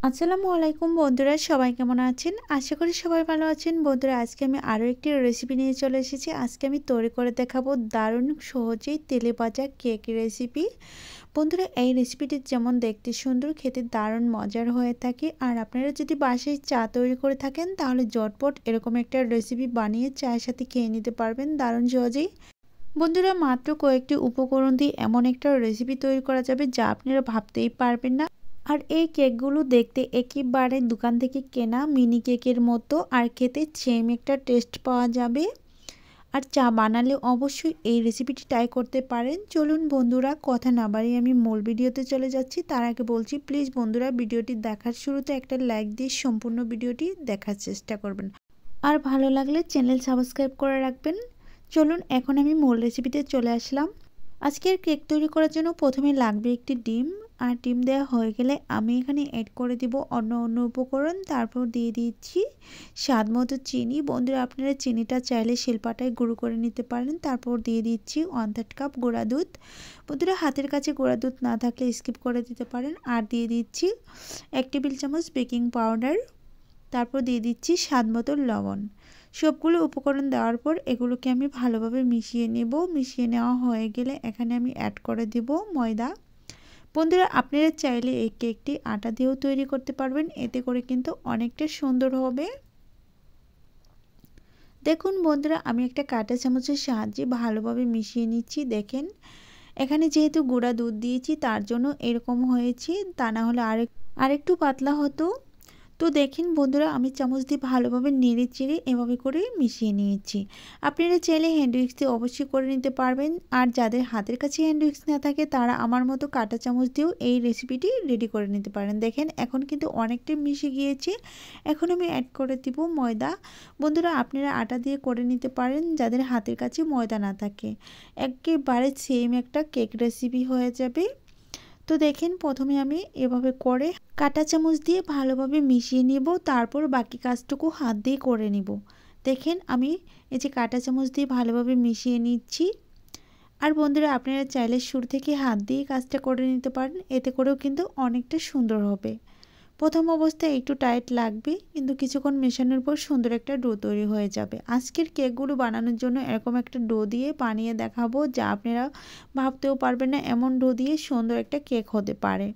আসসালামু আলাইকুম বন্ধুরা, সবাই কেমন আছেন? আশা করি সবাই ভালো আছেন। বন্ধুরা, আজকে আমি আরও একটি রেসিপি নিয়ে চলে এসেছি। আজকে আমি তৈরি করে দেখাবো দারুণ সহজেই তেলে ভাজা কেক রেসিপি। বন্ধুরা, এই রেসিপিটি যেমন দেখতে সুন্দর, খেতে দারুণ মজার হয়ে থাকে। আর আপনারা যদি বাসায় চা তৈরি করে থাকেন তাহলে ঝটপট এরকম একটা রেসিপি বানিয়ে চায়ের সাথে খেয়ে নিতে পারবেন দারুণ সহজেই। বন্ধুরা, মাত্র কয়েকটি উপকরণ দিয়ে এমন একটা রেসিপি তৈরি করা যাবে যা আপনারা ভাবতেই পারবেন না। আর এই কেকগুলো দেখতে একেবারে দোকান থেকে কেনা মিনি কেকের মতো, আর খেতে সেম একটা টেস্ট পাওয়া যাবে। আর চা বানালে অবশ্যই এই রেসিপিটি ট্রাই করতে পারেন। চলুন বন্ধুরা, কথা না বাড়িয়ে আমি মূল ভিডিওতে চলে যাচ্ছি। তার আগে বলছি, প্লিজ বন্ধুরা, ভিডিওটি দেখার শুরুতে একটা লাইক দিয়ে সম্পূর্ণ ভিডিওটি দেখার চেষ্টা করবেন। আর ভালো লাগলে চ্যানেল সাবস্ক্রাইব করে রাখবেন। চলুন এখন আমি মূল রেসিপিতে চলে আসলাম। আজকের কেক তৈরি করার জন্য প্রথমে লাগবে একটি ডিম। আর ডিম দেওয়া হয়ে গেলে আমি এখানে অ্যাড করে দিব অন্য উপকরণ। তারপর দিয়ে দিচ্ছি স্বাদ মতো চিনি। বন্ধুরা, আপনারা চিনিটা চাইলে শিলপাটায় গুঁড়ো করে নিতে পারেন। তারপর দিয়ে দিচ্ছি 1/3 কাপ গুঁড়া দুধ। বন্ধুরা, হাতের কাছে গুঁড়া দুধ না থাকলে স্কিপ করে দিতে পারেন। আর দিয়ে দিচ্ছি 1 টেবিল চামচ বেকিং পাউডার। তারপর দিয়ে দিচ্ছি স্বাদ মতো লবণ। সবগুলো উপকরণ দেওয়ার পর এগুলোকে আমি ভালোভাবে মিশিয়ে নেব। মিশিয়ে নেওয়া হয়ে গেলে এখানে আমি অ্যাড করে দেব ময়দা। বন্ধুরা, আপনারা চাইলে এই কেকটি আটা দিয়েও তৈরি করতে পারবেন, এতে করে কিন্তু অনেকটা সুন্দর হবে। দেখুন বন্ধুরা, আমি একটা কাঁটা চামচের সাহায্যে ভালোভাবে মিশিয়ে নিচ্ছি। দেখেন, এখানে যেহেতু গুঁড়া দুধ দিয়েছি তার জন্য এরকম হয়েছে, তা না হলে আরেকটু পাতলা হতো। তো দেখেন বন্ধুরা, আমি চামচ দিয়ে ভালোভাবে নেড়ে চেড়ে এভাবে করে মিশিয়ে নিয়েছি। আপনারা চাইলে হ্যান্ড উইক্স দিয়ে অবশ্যই করে নিতে পারবেন। আর যাদের হাতের কাছে হ্যান্ড উইক্স না থাকে তারা আমার মতো কাঁটা চামচ দিয়েও এই রেসিপিটি রেডি করে নিতে পারেন। দেখেন, এখন কিন্তু অনেকটাই মিশে গিয়েছে। এখন আমি অ্যাড করে দিব ময়দা। বন্ধুরা, আপনারা আটা দিয়ে করে নিতে পারেন যাদের হাতের কাছে ময়দা না থাকে। একেবারে সেম একটা কেক রেসিপি হয়ে যাবে। তো দেখেন, প্রথমে আমি এভাবে করে কাঁটা চামচ দিয়ে ভালোভাবে মিশিয়ে নেব। তারপর বাকি কাজটুকু হাত দিয়ে করে নিব। দেখেন, আমি এই যে কাঁটা চামচ দিয়ে ভালোভাবে মিশিয়ে নিচ্ছি। আর বন্ধুরা, আপনারা চাইলে শুরু থেকে হাত দিয়ে কাজটা করে নিতে পারেন, এতে করেও কিন্তু অনেকটা সুন্দর হবে। প্রথম অবস্থায় একটু টাইট লাগবে, কিন্তু কিছুক্ষণ মেশানোর পর সুন্দর একটা ডো তৈরি হয়ে যাবে। আজকের কেকগুলো বানানোর জন্য এরকম একটা ডো দিয়ে বানিয়ে দেখাবো যা আপনারা ভাবতেও পারবেন না এমন ডো দিয়ে সুন্দর একটা কেক হতে পারে।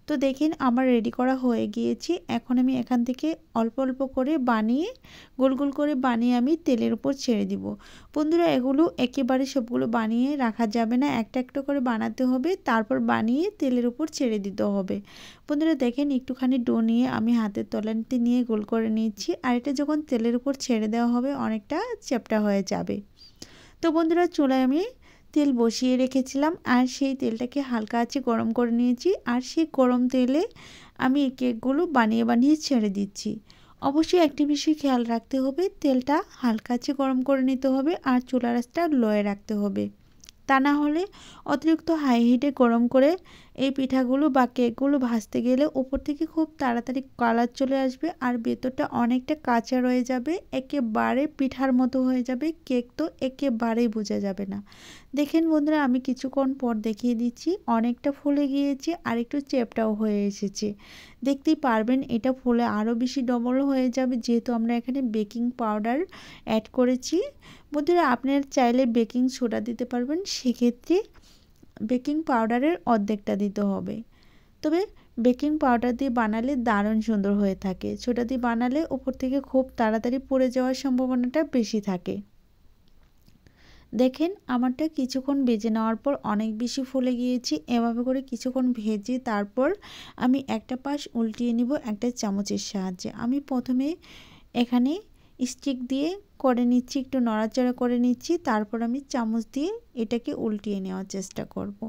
তো দেখেন, আমার রেডি করা হয়ে গিয়েছে। এখন আমি এখান থেকে অল্প অল্প করে বানিয়ে গোল গোল করে বানিয়ে আমি তেলের উপর ছেড়ে দিব। বন্ধুরা, এগুলো একেবারে সবগুলো বানিয়ে রাখা যাবে না, একটা একটা করে বানাতে হবে, তারপর বানিয়ে তেলের উপর ছেড়ে দিতে হবে। বন্ধুরা দেখেন, একটুখানি ডো নিয়ে আমি হাতের তলানিতে নিয়ে গোল করে নিচ্ছি। আর এটা যখন তেলের উপর ছেড়ে দেওয়া হবে অনেকটা চ্যাপ্টা হয়ে যাবে। তো বন্ধুরা, চুলায় আমি তেল বসিয়ে রেখেছিলাম আর সেই তেলটাকে হালকা আঁচে গরম করে নিয়েছি। আর সেই গরম তেলে আমি এই কেকগুলো বানিয়ে বানিয়ে ছেড়ে দিচ্ছি। অবশ্যই একটি বিষয় খেয়াল রাখতে হবে, তেলটা হালকা আঁচে গরম করে নিতে হবে আর চুলার আঁচটা লোয়ে রাখতে হবে। তা না হলে অতিরিক্ত হাই হিটে গরম করে এই পিঠাগুলো বা কেকগুলো ভাজতে গেলে উপর থেকে খুব তাড়াতাড়ি কালার চলে আসবে আর ভেতরটা অনেকটা কাঁচা রয়ে যাবে, একেবারে পিঠার মতো হয়ে যাবে। কেক তো একেবারেই বোঝা যাবে না। দেখেন বন্ধুরা, আমি কিছুক্ষণ পর দেখিয়ে দিচ্ছি, অনেকটা ফুলে গিয়েছে আর একটু চ্যাপ্টাও হয়ে এসেছে। দেখতেই পারবেন এটা ফুলে আরও বেশি ডবল হয়ে যাবে, যেহেতু আমরা এখানে বেকিং পাউডার অ্যাড করেছি। বন্ধুরা, আপনারা চাইলে বেকিং সোডা দিতে পারবেন, সেক্ষেত্রে বেকিং পাউডারের অর্ধেকটা দিতে হবে। তবে বেকিং পাউডার দিয়ে বানালে দারুণ সুন্দর হয়ে থাকে, সোডা দিয়ে বানালে উপর থেকে খুব তাড়াতাড়ি পড়ে যাওয়ার সম্ভাবনাটা বেশি থাকে। দেখেন, আমারটা কিছুক্ষণ ভেজে নেওয়ার পর অনেক বেশি ফুলে গিয়েছি। এভাবে করে কিছুক্ষণ ভেজে তারপর আমি একটা পাশ উল্টিয়ে নিব একটা চামচের সাহায্যে। আমি প্রথমে এখানে স্টিক দিয়ে করে নিচ্ছি, একটু নড়াচড়া করে নিচ্ছি, তারপর আমি চামচ দিয়ে এটাকে উল্টিয়ে নেওয়ার চেষ্টা করব।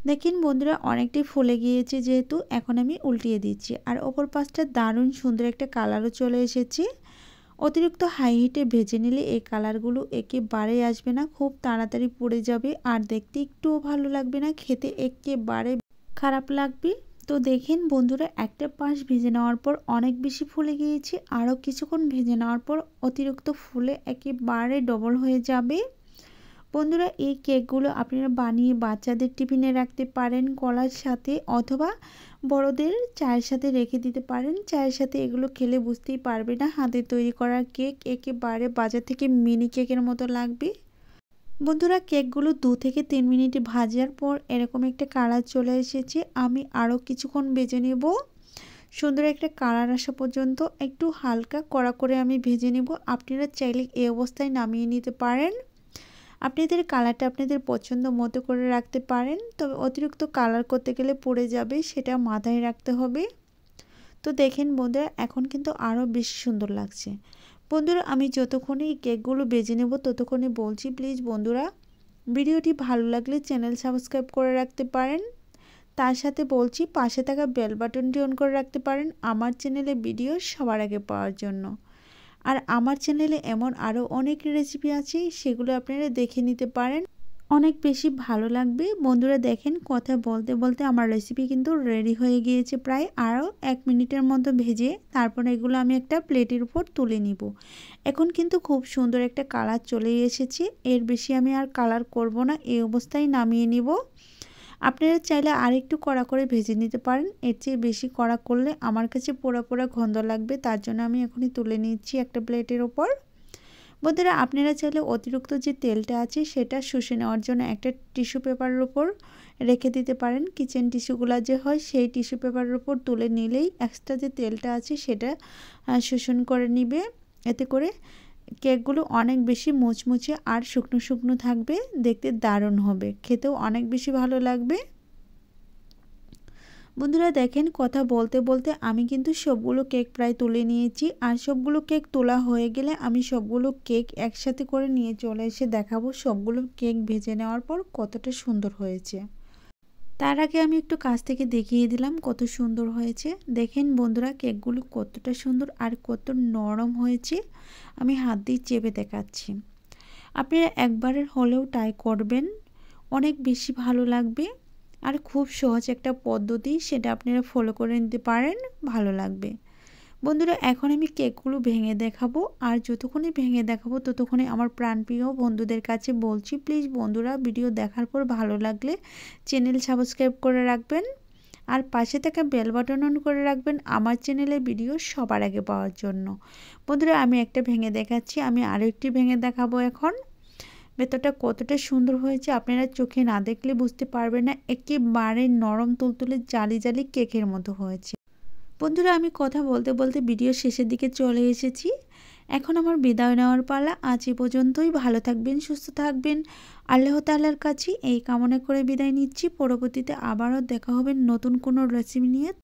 দেখেন বন্ধুরা, অনেকটাই ফুলে গিয়েছে যেহেতু, এখন আমি উল্টিয়ে দিচ্ছি। আর অপর পাশটা দারুণ সুন্দর একটা কালারও চলে এসেছে। অতিরিক্ত হাই হিটে ভেজে নিলে এই কালারগুলো একেবারেই আসবে না, খুব তাড়াতাড়ি পুড়ে যাবে আর দেখতে একটুও ভালো লাগবে না, খেতে একেবারে খারাপ লাগবে। তো দেখেন বন্ধুরা, একটা পাশ ভেজে নেওয়ার পর অনেক বেশি ফুলে গিয়েছে, আরও কিছুক্ষণ ভেজে নেওয়ার পর অতিরিক্ত ফুলে একেবারে ডবল হয়ে যাবে। বন্ধুরা, এই কেকগুলো আপনারা বানিয়ে বাচ্চাদের টিফিনে রাখতে পারেন কলার সাথে, অথবা বড়দের চায়ের সাথে রেখে দিতে পারেন। চায়ের সাথে এগুলো খেলে বুঝতেই পারবে না হাতে তৈরি করা কেক, একেবারে বাজার থেকে মিনি কেকের মতো লাগবে। বন্ধুরা, কেকগুলো 2 থেকে 3 মিনিট ভাজার পর এরকম একটা কালার চলে এসেছে। আমি আরও কিছুক্ষণ ভেজে নেব। সুন্দর একটা কালার আসা পর্যন্ত একটু হালকা কড়া করে আমি ভেজে নেব। আপনারা চাইলে এই অবস্থায় নামিয়ে নিতে পারেন। আপনাদের কালারটা আপনাদের পছন্দ মতো করে রাখতে পারেন, তবে অতিরিক্ত কালার করতে গেলে পড়ে যাবে, সেটা মাথায় রাখতে হবে। তো দেখেন বন্ধুরা, এখন কিন্তু আরও বেশি সুন্দর লাগছে। বন্ধুরা, আমি যতক্ষণে এই কেকগুলো বেজে নেব ততক্ষণে বলছি, প্লিজ বন্ধুরা ভিডিওটি ভালো লাগলে চ্যানেল সাবস্ক্রাইব করে রাখতে পারেন। তার সাথে বলছি পাশে থাকা বেল বাটনটি অন করে রাখতে পারেন আমার চ্যানেলে ভিডিও সবার আগে পাওয়ার জন্য। আর আমার চ্যানেলে এমন আরও অনেক রেসিপি আছে, সেগুলো আপনারা দেখে নিতে পারেন, অনেক বেশি ভালো লাগবে। বন্ধুরা দেখেন, কথা বলতে বলতে আমার রেসিপি কিন্তু রেডি হয়ে গিয়েছে। প্রায় আরও 1 মিনিটের মতো ভেজে তারপর এগুলো আমি একটা প্লেটের উপর তুলে নিব। এখন কিন্তু খুব সুন্দর একটা কালার চলে এসেছে। এর বেশি আমি আর কালার করব না, এই অবস্থায় নামিয়ে নিব। আপনারা চাইলে আরেকটু কড়া করে ভেজে নিতে পারেন। এর চেয়ে বেশি কড়া করলে আমার কাছে পোড়া পোড়া গন্ধ লাগবে, তার জন্য আমি এখনই তুলে নিচ্ছি একটা প্লেটের ওপর। বন্ধুরা, আপনারা চাইলে অতিরিক্ত যে তেলটা আছে সেটা শুষে নেওয়ার জন্য একটা টিস্যু পেপারের উপর রেখে দিতে পারেন। কিচেন টিস্যুগুলো যে হয় সেই টিস্যু পেপারের উপর তুলে নিলেই এক্সট্রা যে তেলটা আছে সেটা শোষণ করে নিবে। এতে করে কেকগুলো অনেক বেশি মুচমুচে আর শুকনো শুকনো থাকবে, দেখতে দারুণ হবে, খেতেও অনেক বেশি ভালো লাগবে। বন্ধুরা দেখেন, কথা বলতে বলতে আমি কিন্তু সবগুলো কেক প্রায় তুলে নিয়েছি। আর সবগুলো কেক তোলা হয়ে গেলে আমি সবগুলো কেক একসাথে করে নিয়ে চলে এসে দেখাবো সবগুলো কেক ভেজে নেওয়ার পর কতটা সুন্দর হয়েছে। তার আগে আমি একটু কাছ থেকে দেখিয়ে দিলাম কত সুন্দর হয়েছে। দেখেন বন্ধুরা, কেকগুলো কতটা সুন্দর আর কত নরম হয়েছে, আমি হাত দিয়ে চেপে দেখাচ্ছি। আপনারা একবারের হলেও ট্রাই করবেন, অনেক বেশি ভালো লাগবে। আর খুব সহজ একটা পদ্ধতি, সেটা আপনারা ফলো করে নিতে পারেন, ভালো লাগবে। বন্ধুরা, এখন আমি কেকগুলো ভেঙে দেখাবো। আর যতক্ষণে ভেঙে দেখাবো ততক্ষণে আমার প্রাণপ্রিয় বন্ধুদের কাছে বলছি, প্লিজ বন্ধুরা ভিডিও দেখার পর ভালো লাগলে চ্যানেল সাবস্ক্রাইব করে রাখবেন। আর পাশে থাকা বেল বাটন অন করে রাখবেন আমার চ্যানেলে ভিডিও সবার আগে পাওয়ার জন্য। বন্ধুরা, আমি একটা ভেঙে দেখাচ্ছি, আমি আরও একটি ভেঙে দেখাবো। এখন ভেতরটা কতটা সুন্দর হয়েছে আপনারা চোখে না দেখলে বুঝতে পারবেন না, একেবারে নরম তুলতুলে জালি জালি কেকের মতো হয়েছে। বন্ধুরা, আমি কথা বলতে বলতে ভিডিও শেষের দিকে চলে এসেছি। এখন আমার বিদায় নেওয়ার পালা। আজ এ পর্যন্তই। ভালো থাকবেন, সুস্থ থাকবেন, আল্লাহ তাআলার কাছে এই কামনা করে বিদায় নিচ্ছি। পরবর্তীতে আবারও দেখা হবে নতুন কোনো রেসিপি নিয়ে।